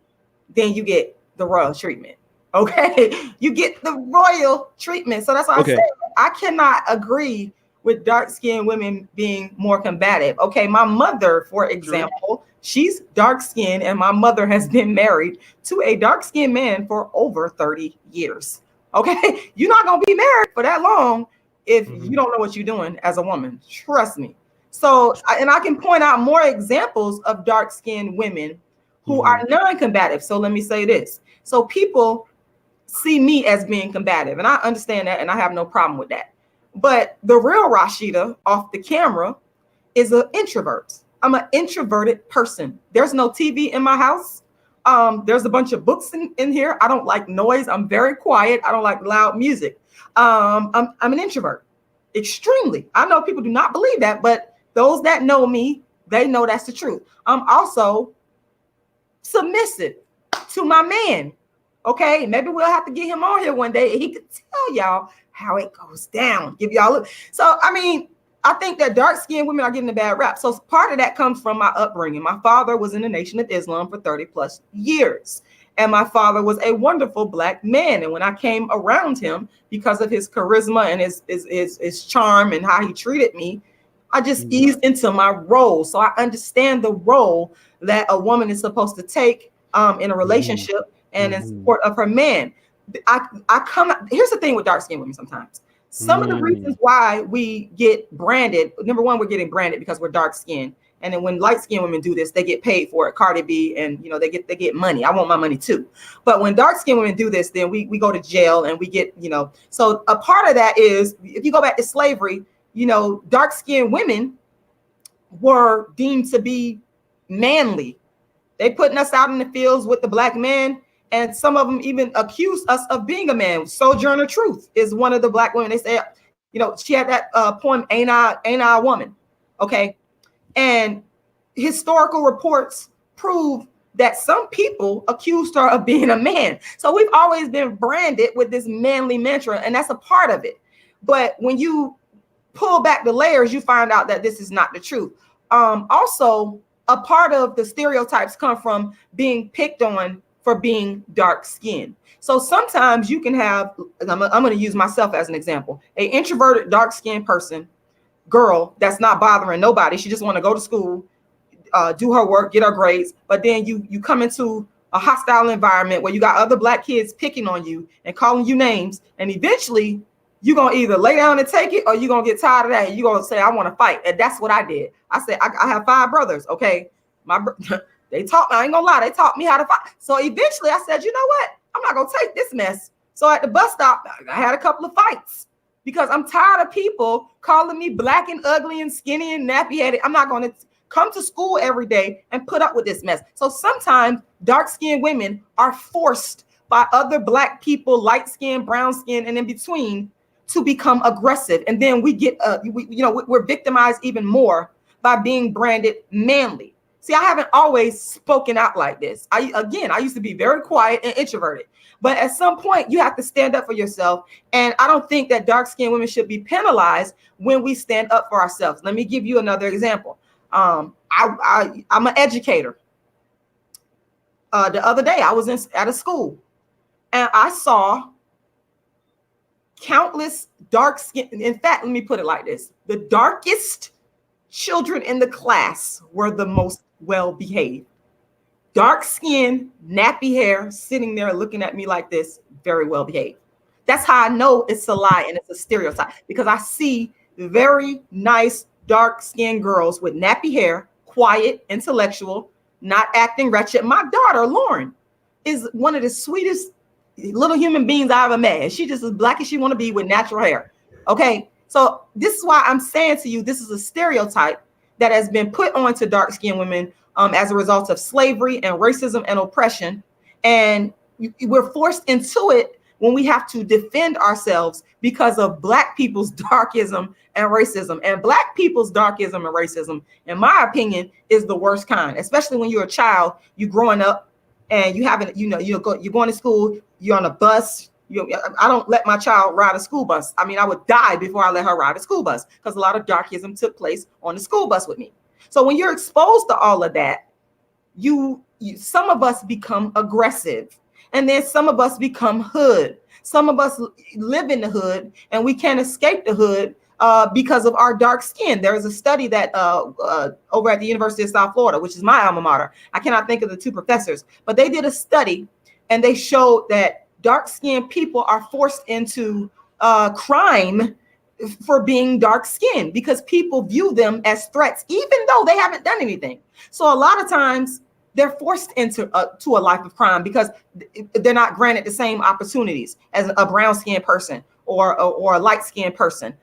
then you get the royal treatment. Okay, you get the royal treatment. So that's why I say I cannot agree with dark-skinned women being more combative. Okay, my mother, for example, she's dark-skinned, and my mother has been married to a dark-skinned man for over 30 years. Okay, you're not gonna be married for that long if you don't know what you're doing as a woman. Trust me. So, and I can point out more examples of dark-skinned women who are non-combative. So let me say this. So people see me as being combative, and I understand that, and I have no problem with that. But the real Rashida off the camera is an introvert. I'm an introverted person. There's no TV in my house. There's a bunch of books in here. I don't like noise. I'm very quiet. I don't like loud music. I'm an introvert, extremely. I know people do not believe that, but those that know me, they know that's the truth. I'm also submissive to my man. Okay, maybe we'll have to get him on here one day and he could tell y'all how it goes down. Give y'all a... So, I mean, I think that dark-skinned women are getting a bad rap. So part of that comes from my upbringing. My father was in the Nation of Islam for 30 plus years. And my father was a wonderful black man. And when I came around him, because of his charisma and his charm and how he treated me, I just eased into my role. So I understand the role that a woman is supposed to take in a relationship and in support of her man. Here's the thing with dark-skinned women sometimes. Some of the reasons why we get branded, number one, we're getting branded because we're dark-skinned. And then when light-skinned women do this, they get paid for it. Cardi B, and they get money. I want my money too. But when dark-skinned women do this, then we go to jail and we get, So a part of that is, if you go back to slavery, dark-skinned women were deemed to be manly. They putting us out in the fields with the black man. And some of them even accused us of being a man. Sojourner Truth is one of the black women. They say, she had that poem, Ain't I a Woman? Okay. And historical reports prove that some people accused her of being a man. So we've always been branded with this manly mantra, and that's a part of it. But when you pull back the layers, you find out that this is not the truth. Also, a part of the stereotypes come from being picked on for being dark skinned. So sometimes you can have, I'm going to use myself as an example, an introverted, dark skinned girl that's not bothering nobody. She just want to go to school, do her work, get her grades. But then you come into a hostile environment where you got other black kids picking on you and calling you names. And eventually you're going to either lay down and take it, or you're going to get tired of that. And you're going to say, I want to fight. And that's what I did. I said, I have 5 brothers. Okay. They taught me, I ain't gonna lie, they taught me how to fight. So eventually I said, you know what? I'm not gonna take this mess. So at the bus stop, I had a couple of fights because I'm tired of people calling me black and ugly and skinny and nappy-headed. I'm not gonna come to school every day and put up with this mess. So sometimes dark-skinned women are forced by other black people, light skin, brown skin, and in between, to become aggressive. And then we get, we're victimized even more by being branded manly. See, I haven't always spoken out like this. I used to be very quiet and introverted. But at some point, you have to stand up for yourself. And I don't think that dark-skinned women should be penalized when we stand up for ourselves. Let me give you another example. I'm an educator. The other day, I was at a school, and I saw countless dark skin. In fact, let me put it like this. The darkest children in the class were the most well-behaved. Dark skin, nappy hair, sitting there looking at me like this, very well-behaved. That's how I know it's a lie and it's a stereotype, because I see very nice dark-skinned girls with nappy hair, quiet, intellectual, not acting wretched. My daughter, Lauren, is one of the sweetest little human beings I ever met. She's just as black as she want to be with natural hair. Okay. So this is why I'm saying to you, this is a stereotype that has been put onto dark-skinned women as a result of slavery and racism and oppression. And we're forced into it when we have to defend ourselves because of Black people's darkism and racism. And Black people's darkism and racism, in my opinion, is the worst kind, especially when you're a child, you growing up and you haven't, you're going to school, you're on a bus. I don't let my child ride a school bus. I mean, I would die before I let her ride a school bus, because a lot of darkism took place on the school bus with me. So when you're exposed to all of that, some of us become aggressive, and then some of us become hood. Some of us live in the hood, and we can't escape the hood because of our dark skin. There is a study that over at the University of South Florida, which is my alma mater. I cannot think of the two professors, but they did a study, and they showed that dark-skinned people are forced into crime for being dark-skinned because people view them as threats, even though they haven't done anything. So a lot of times they're forced into to a life of crime because they're not granted the same opportunities as a brown-skinned person or a light-skinned person.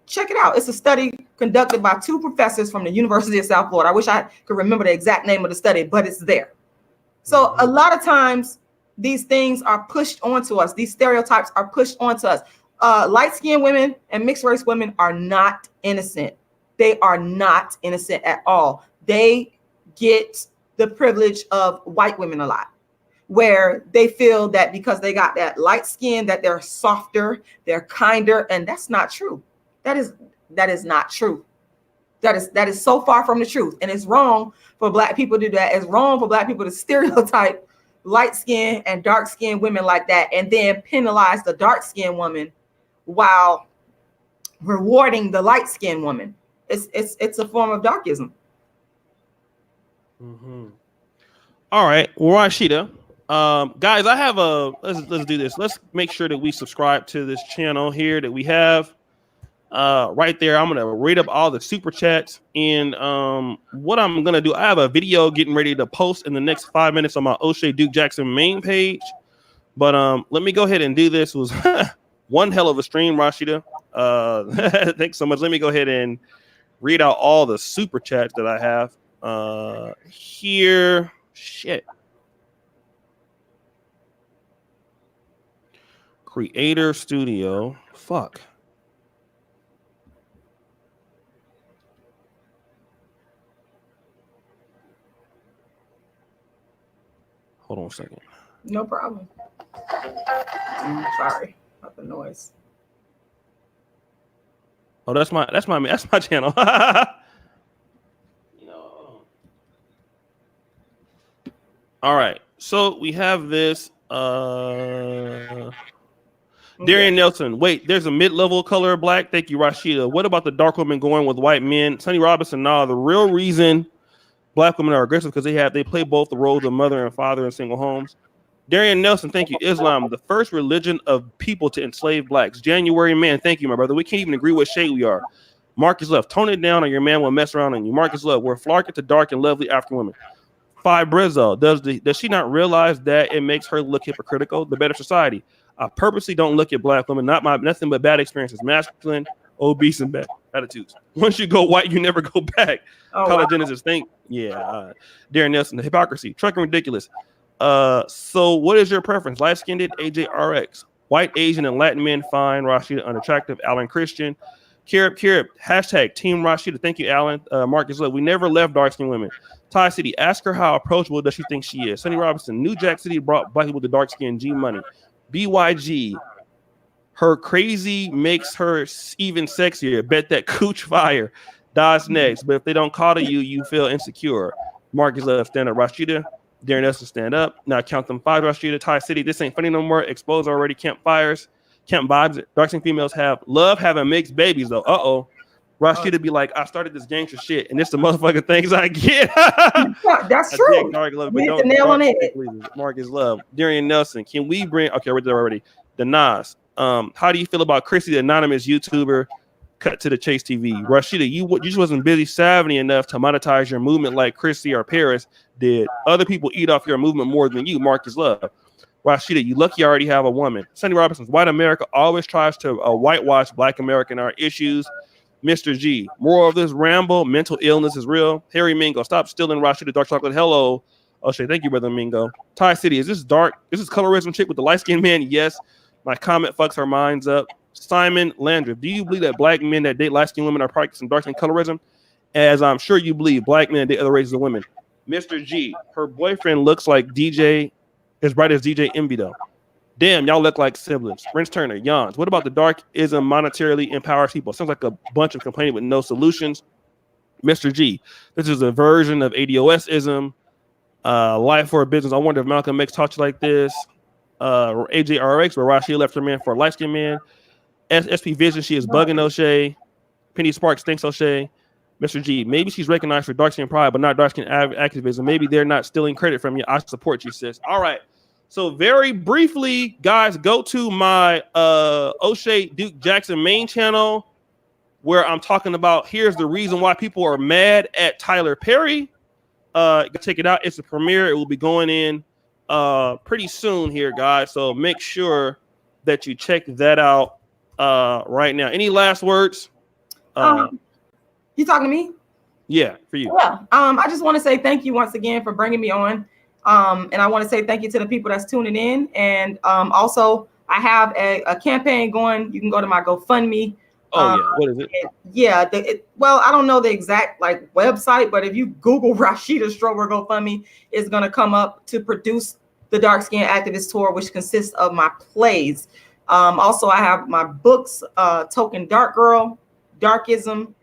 Check it out. It's a study conducted by two professors from the University of South Florida. I wish I could remember the exact name of the study, but it's there. So a lot of times these things are pushed onto us. These stereotypes are pushed onto us. Light-skinned women and mixed race women are not innocent. They are not innocent at all. They get the privilege of white women a lot, where they feel that because they got that light skin, that they're softer, they're kinder, and that's not true. That is not true. That is so far from the truth, and it's wrong for Black people to do that. It's wrong for Black people to stereotype light-skinned and dark-skinned women like that, and then penalize the dark-skinned woman while rewarding the light-skinned woman. It's a form of darkism. Mm-hmm. All right, well, Rashida, guys, I have let's do this. Let's make sure that we subscribe to this channel here that we have right there. I'm gonna read up all the super chats, and what I'm gonna do, I have a video getting ready to post in the next 5 minutes on my Oshay Duke Jackson main page. But let me go ahead and do this. It was one hell of a stream, Rashida. Thanks so much. Let me go ahead and read out all the super chats that I have here. Shit. Creator Studio. Fuck. Hold on a second. No problem. Sorry about the noise. Oh, that's my channel. All right. So we have this. Darian Nelson. Wait, there's a mid-level color of black. Thank you, Rashida. What about the dark women going with white men? Sonny Robinson. No, the real reason Black women are aggressive because they play both the roles of mother and father in single homes. Darian Nelson, thank you. Islam, the first religion of people to enslave blacks. January man, thank you, my brother. We can't even agree what shade we are. Marcus Love, tone it down or your man will mess around on you. Marcus Love, we're flarking to dark and lovely African women. Phi Brizzo, does she not realize that it makes her look hypocritical? The Better Society. I purposely don't look at black women, nothing but bad experiences, masculine, obese, and bad attitudes. Once you go white, you never go back. Oh, College wow. Genesis, Darren Nelson, the hypocrisy, trucking ridiculous. So what is your preference? Light-skinned, AJRX, white, Asian, and Latin men, fine. Rashida, unattractive. Alan Christian, Carib, hashtag Team Rashida. Thank you, Alan. Marcus Love. We never left dark-skinned women. Ty City, ask her how approachable does she think she is. Sonny Robinson, New Jack City brought black people to dark skin. G Money. BYG, her crazy makes her even sexier. Bet that cooch fire. Dies next. But if they don't call to you, you feel insecure. Marcus Love, stand up. Rashida, Darren Nelson, stand up. Now count them 5. Rashida, Ty City, this ain't funny no more. Exposed already. Campfires. Camp vibes. Dark skin females love having mixed babies though. Uh-oh. Rashida be like, I started this gangster shit, and it's the motherfucking things I get. That's true. Dark love, but don't nail on it. Marcus Love, Darian Nelson. Can we bring? Okay, we're there already. The Nas. How do you feel about Chrissy, the anonymous YouTuber? Cut to the Chase TV. Rashida, you just wasn't busy savvy enough to monetize your movement like Chrissy or Paris did. Other people eat off your movement more than you. Marcus Love. Rashida, you lucky you already have a woman. Sonny Robinson's white America always tries to whitewash black America and our issues. Mr. G, more of this ramble. Mental illness is real. Harry Mingo, stop stealing Rashida dark chocolate. Hello. Oshay, thank you, brother Mingo. Ty City, is this dark? Is this colorism chick with the light-skinned man? Yes. My comment fucks her minds up. Simon Landriff, do you believe that black men that date light-skinned women are practicing dark-skinned colorism? As I'm sure you believe, black men that date other races of women. Mr. G, her boyfriend looks like DJ, as bright as DJ Envy though. Damn, y'all look like siblings. Prince Turner, yawns. What about the darkism monetarily empowers people? Sounds like a bunch of complaining with no solutions. Mr. G, this is a version of ADOSism. Life for a business. I wonder if Malcolm X taught you like this. AJRX, where Rashida left her man for a light-skinned man. SP Vision, she is bugging Oshay. Penny Sparks thinks Oshay. Mr. G, maybe she's recognized for dark-skinned pride, but not dark-skinned activism. Maybe they're not stealing credit from you. I support you, sis. All right. So very briefly, guys, go to my Oshay Duke Jackson main channel where I'm talking about here's the reason why people are mad at Tyler Perry. Check it out. It's a premiere. It will be going in pretty soon here, guys. So make sure that you check that out right now. Any last words? You talking to me? Yeah, for you. Yeah. I just want to say thank you once again for bringing me on. And I want to say thank you to the people that's tuning in. And also, I have a campaign going. You can go to my GoFundMe. Oh, yeah. What is it? Well, I don't know the exact website, but if you Google Rashida Strober GoFundMe, it's going to come up to produce the Dark Skin Activist Tour, which consists of my plays. Also, I have my books, Token Dark Girl, Darkism,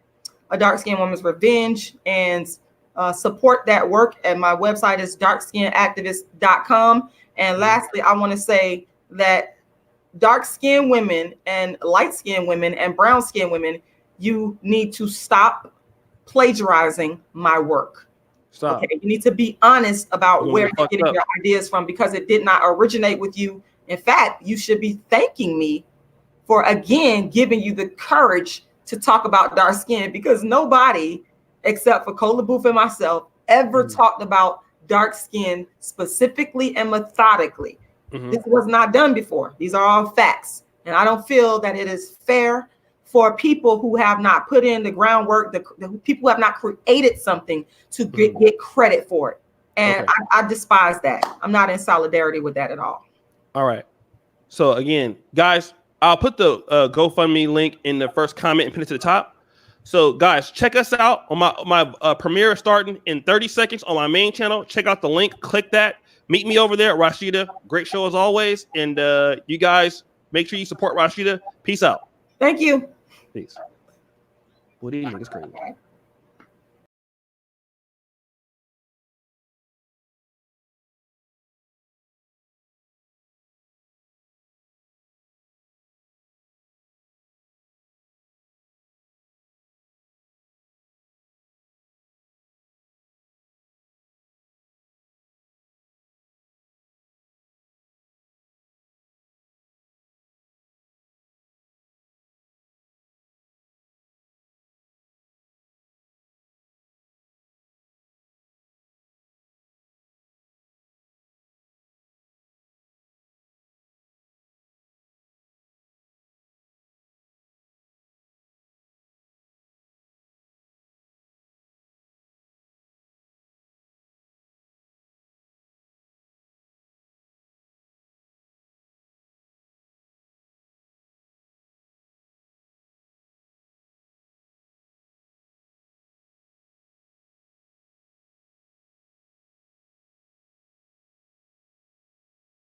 A Dark Skinned Woman's Revenge, and support that work. And my website is darkskinactivist.com. And lastly, I want to say that dark-skinned women and light-skinned women and brown-skinned women, you need to stop plagiarizing my work. Stop. Okay? You need to be honest about where you're getting your ideas from, because it did not originate with you. In fact, you should be thanking me for, again, giving you the courage to talk about dark skin, because nobody except for Cola Booth and myself ever talked about dark skin specifically and methodically. This was not done before. These are all facts. And I don't feel that it is fair for people who have not put in the groundwork, the people who have not created something to get credit for it. And I despise that. I'm not in solidarity with that at all. All right. So again, guys, I'll put the GoFundMe link in the first comment and pin it to the top. So guys, check us out on my premiere starting in 30 seconds on my main channel. Check out the link, click that. Meet me over there, Rashida. Great show as always. And you guys, make sure you support Rashida. Peace out. Thank you. Peace. What do you think? It's crazy.